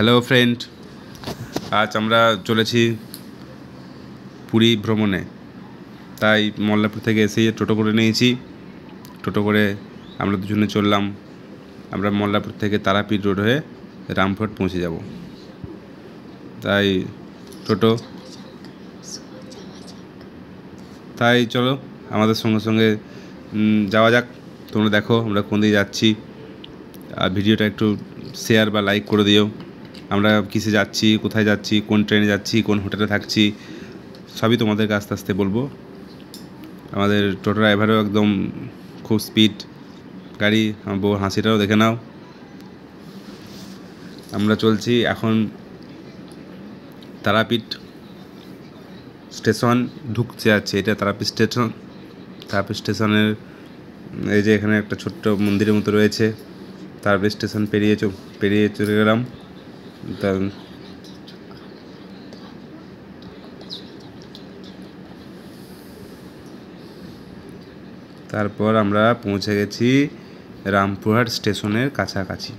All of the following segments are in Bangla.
হ্যালো ফ্রেন্ড, আজ আমরা চলেছি পুরী ভ্রমণে। তাই মল্লারপুর থেকে এসে টোটো করে নিয়েছি। টোটো করে আমরা দুজনে চললাম। আমরা মল্লারপুর থেকে তারাপীঠ রোড হয়ে রামপুরহাট পৌঁছে যাব। তাই টোটো, তাই চলো আমাদের সঙ্গে সঙ্গে যাওয়া যাক। তোমরা দেখো আমরা কোন দিকে যাচ্ছি, আর ভিডিওটা একটু শেয়ার বা লাইক করে দিও। আমরা কিসে যাচ্ছি, কোথায় যাচ্ছি, কোন ট্রেনে যাচ্ছি, কোন হোটেলে থাকছি, সবই তোমাদেরকে আস্তে আস্তে বলবো। আমাদের টোটো ড্রাইভারও একদম খুব স্পিড গাড়ি, আমার বউর হাসিটাও দেখে নাও। আমরা চলছি এখন তারাপীঠ স্টেশন ঢুকতে যাচ্ছে। এটা তারাপীঠ স্টেশন। তারাপীঠ স্টেশনের এই যে এখানে একটা ছোট্ট মন্দিরের মতো রয়েছে। তারাপীঠ স্টেশন পেরিয়ে চলে গেলাম। তারপর আমরা পৌঁছে গেছি রামপুরহাট স্টেশনের কাছাকাছি।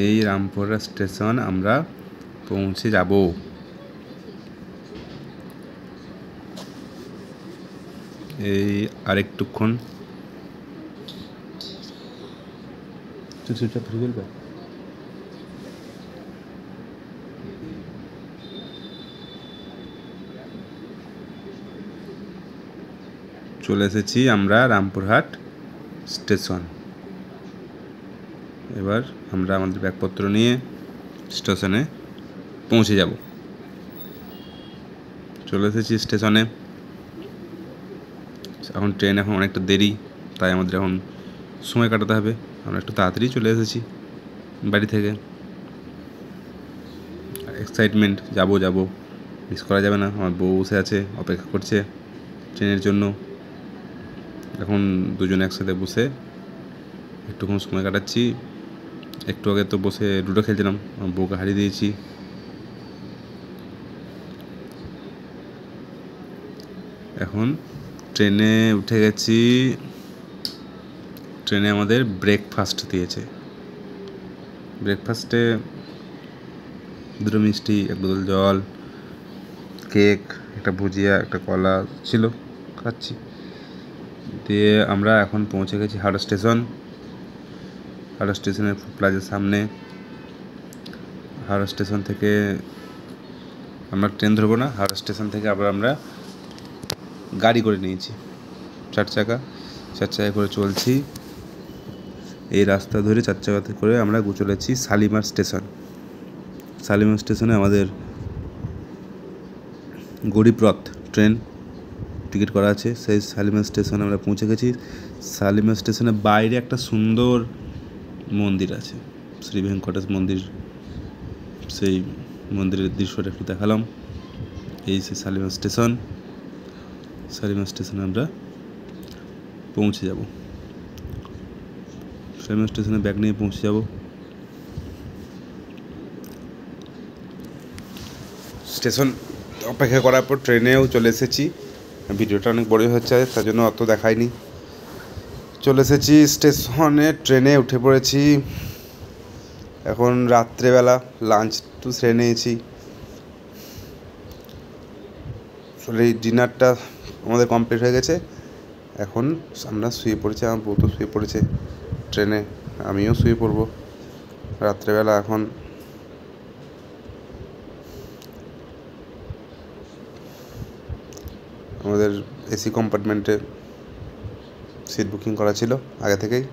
এই রামপুরহাট স্টেশন আমরা পৌঁছে যাব। এই আরেকটুক্ষণ চলে এসেছি আমরা রামপুরহাট স্টেশন। এবার আমরা আমাদের ব্যাগপত্র নিয়ে স্টেশনে পৌঁছে যাব। চলে এসেছি স্টেশনে। এখন ট্রেন এখন অনেকটা দেরি, তাই আমাদের এখন সময় কাটাতে হবে। আমরা একটু তাড়াতাড়ি চলে এসেছি বাড়ি থেকে। এক্সাইটমেন্ট, যাব, মিস করা যাবে না। আমার বউ বসে আছে, অপেক্ষা করছে ট্রেনের জন্য। এখন দুজনে একসাথে বসে একটুক্ষণ সময় কাটাচ্ছি। একটু আগে তো বসে লুডো খেলছিলাম, আমার বউকে হারিয়ে দিয়েছি। এখন ট্রেনে উঠে গেছি। ট্রেনে আমাদের ব্রেকফাস্ট দিয়েছে। ব্রেকফাস্টে দুটো মিষ্টি, এক বোতল জল, কেক, একটা ভুজিয়া, একটা কলা ছিল, খাচ্ছি। দিয়ে আমরা এখন পৌঁছে গেছি হাওড়া স্টেশন। হাওড়া স্টেশনের প্লাজার সামনে। হাওড়া স্টেশন থেকে আমরা ট্রেন ধরবো না, হাওড়া স্টেশন থেকে আবার আমরা গাড়ি করে নিয়েছি, চার চাকায় করে চলছি। এই রাস্তা ধরে চার চাকাতে করে আমরা চলেছি শালিমার স্টেশন। শালিমার স্টেশনে আমাদের গরিবরথ ট্রেন টিকিট করা আছে। সেই শালিমার স্টেশনে আমরা পৌঁছে গেছি। শালিমার স্টেশনের বাইরে একটা সুন্দর মন্দির আছে, শ্রী ভেঙ্কটেশ মন্দির। সেই মন্দিরের দৃশ্যটা একটু দেখালাম। এই সে শালিমার স্টেশন। শালিমার স্টেশনে আমরা পৌঁছে যাব। শালিমার স্টেশনে ব্যাগ নিয়ে পৌঁছে যাব। স্টেশন অপেক্ষা করার পর ট্রেনেও চলে এসেছি। ভিডিওটা অনেক বড় হচ্ছে, তার জন্য অত দেখায়নি। চলে এসেছি স্টেশনে, ট্রেনে উঠে পড়েছি। এখন রাত্রেবেলা লাঞ্চ তো সেরে নিয়েছি। আসলে এই ডিনারটা আমাদের কমপ্লিট হয়ে গেছে। এখন আমরা শুয়ে পড়েছি, আমার বউ তো শুয়ে পড়েছে ট্রেনে, আমিও শুয়ে পড়বো রাত্রেবেলা। এখন আমাদের এসি কম্পার্টমেন্টে সিট বুকিং করা ছিল আগে থেকেই,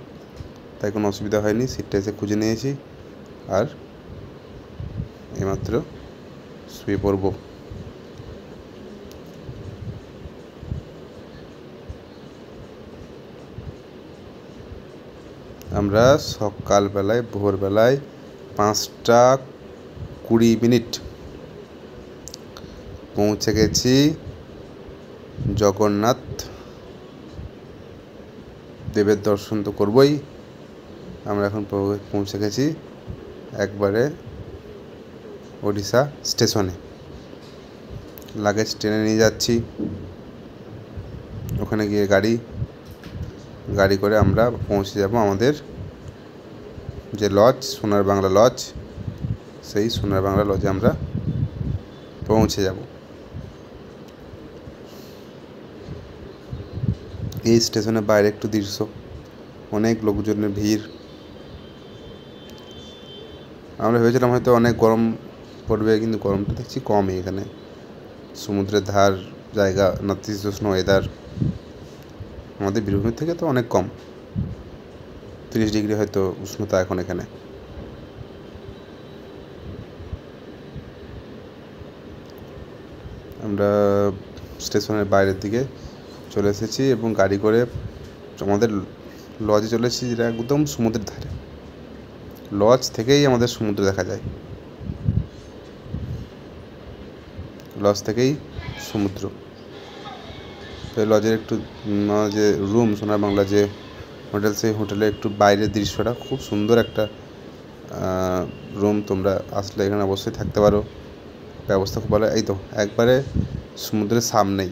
তাই কোনো অসুবিধা হয়নি। সিটটা এসে খুঁজে নিয়েছি আর এইমাত্র শুয়ে পড়ব। আমরা সকালবেলায় ভোরবেলায় 5:20 পৌঁছে গেছি জগন্নাথ দেবের দর্শন তো করবই। আমরা এখন পৌঁছে গেছি একবারে ওড়িশা স্টেশনে। লাগেজ টেনে নিয়ে যাচ্ছি। ওখানে গিয়ে গাড়ি করে আমরা পৌঁছে যাব আমাদের যে লজ, সোনার বাংলা লজ, সেই সোনার বাংলা লজে আমরা পৌঁছে যাব। এই স্টেশনের বাইরে একটু দৃশ্য, অনেক লোকজনের ভিড়। আমরা ভেবেছিলাম হয়তো অনেক গরম পড়বে, কিন্তু গরমটা দেখছি কমই। এখানে সমুদ্রের ধার জায়গা, নাতিশীতোষ্ণ ওয়েদার, আমাদের বীরভূমের থেকে তো অনেক কম, 30 ডিগ্রি হয়তো উষ্ণতা এখন এখানে। আমরা স্টেশনের বাইরের দিকে চলে এসেছি এবং গাড়ি করে আমাদের লজে চলে এসেছি, যেটা একদম সমুদ্রের ধারে। লজ থেকেই আমাদের সমুদ্র দেখা যায়, লজ থেকেই সমুদ্র। তো লজের একটু যে রুম, সোনার বাংলা যে হোটেল, সেই হোটেলে একটু বাইরের দৃশ্যটা খুব সুন্দর একটা রুম। তোমরা আসলে এখানে অবশ্যই থাকতে পারো, ব্যবস্থা খুব ভালো। এই তো একবারে সমুদ্রের সামনেই,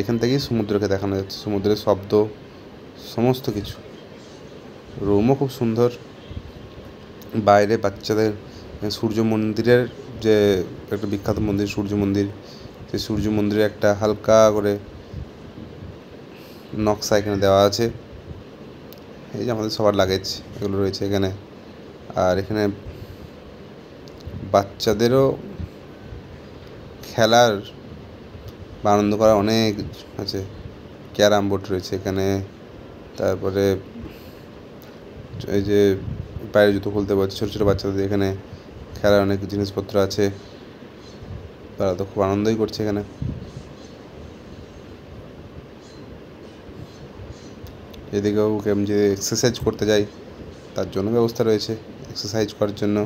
এখান থেকেই সমুদ্রকে দেখানো যাচ্ছে, সমুদ্রের শব্দ, সমস্ত কিছু। রুমও খুব সুন্দর। বাইরে বাচ্চাদের সূর্য মন্দিরের যে একটা বিখ্যাত মন্দির, সূর্য মন্দির, সেই সূর্য মন্দিরে একটা হালকা করে নকশা এখানে দেওয়া আছে। এই যে আমাদের সবার লাগেজ এগুলো রয়েছে এখানে। আর এখানে বাচ্চাদেরও খেলার বা আনন্দ করার অনেক আছে। ক্যারাম বোর্ড রয়েছে এখানে, তারপরে এই যে পায়ের জুতো খুলতে পারছে ছোটো ছোটো বাচ্চাদের, এখানে খেলার অনেক জিনিসপত্র আছে। তারা তো খুব আনন্দই করছে এখানে। এদিকেও কেমন যে এক্সারসাইজ করতে যাই, তার জন্য ব্যবস্থা রয়েছে এক্সারসাইজ করার জন্য।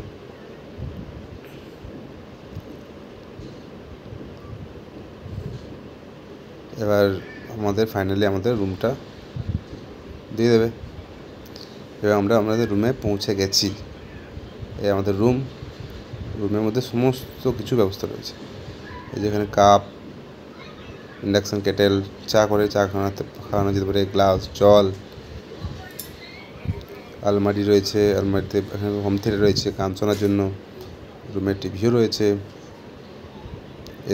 এবার ফাইনালি আমাদের রুমটা দিয়ে দেবে। এবার আমরা আমাদের রুমে পৌঁছে গেছি। এই আমাদের রুমের মধ্যে সমস্ত কিছু ব্যবস্থা রয়েছে। এই যেখানে কাপ, ইন্ডাকশান কেটেল, চা খাওয়ানো যেতে পারে, গ্লাস, জল, আলমারি রয়েছে, আলমারিতে হোম থিয়েটার রয়েছে গান শোনার জন্য, রুমের টিভিও রয়েছে,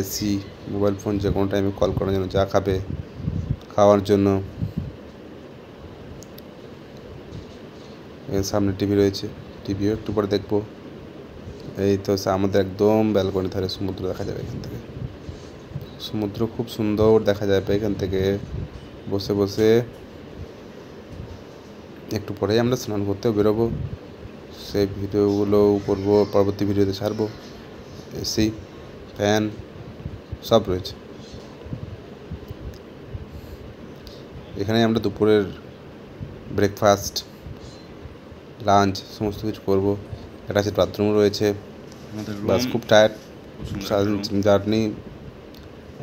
এসি, মোবাইল ফোন যে কোনো টাইমে কল করার জন্য, চা খাওয়ার জন্য। সামনে টিভি রয়েছে, টিভিও একটু পরে দেখবো। এই তো আমাদের একদম ব্যালকনি ধারে সমুদ্র দেখা যাবে। এখান থেকে সমুদ্র খুব সুন্দর দেখা যাবে এখান থেকে বসে বসে। একটু পরেই আমরা স্নান করতেও বেরোবো, সেই ভিডিওগুলোও করবো, পরবর্তী ভিডিওতে ছাড়বো। এসি, ফ্যান সব রয়েছে এখানে। আমরা দুপুরের ব্রেকফাস্ট, লাঞ্চ সমস্ত কিছু করবো। অ্যাটাচড বাথরুম রয়েছে। বাস খুব টায়ার্ড, জার্নি,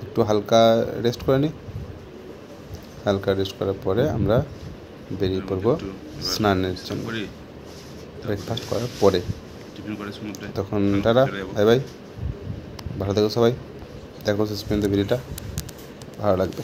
একটু হালকা রেস্ট করে নিই। হালকা রেস্ট করার পরে আমরা বেরিয়ে পড়বো স্নানের জন্য, ব্রেকফাস্ট করার পরে। তখন টাটা, বাই বাই, ভালো থেকো সবাই। দেখো শেষ পর্যন্ত ভিডিওটা, ভালো লাগবে।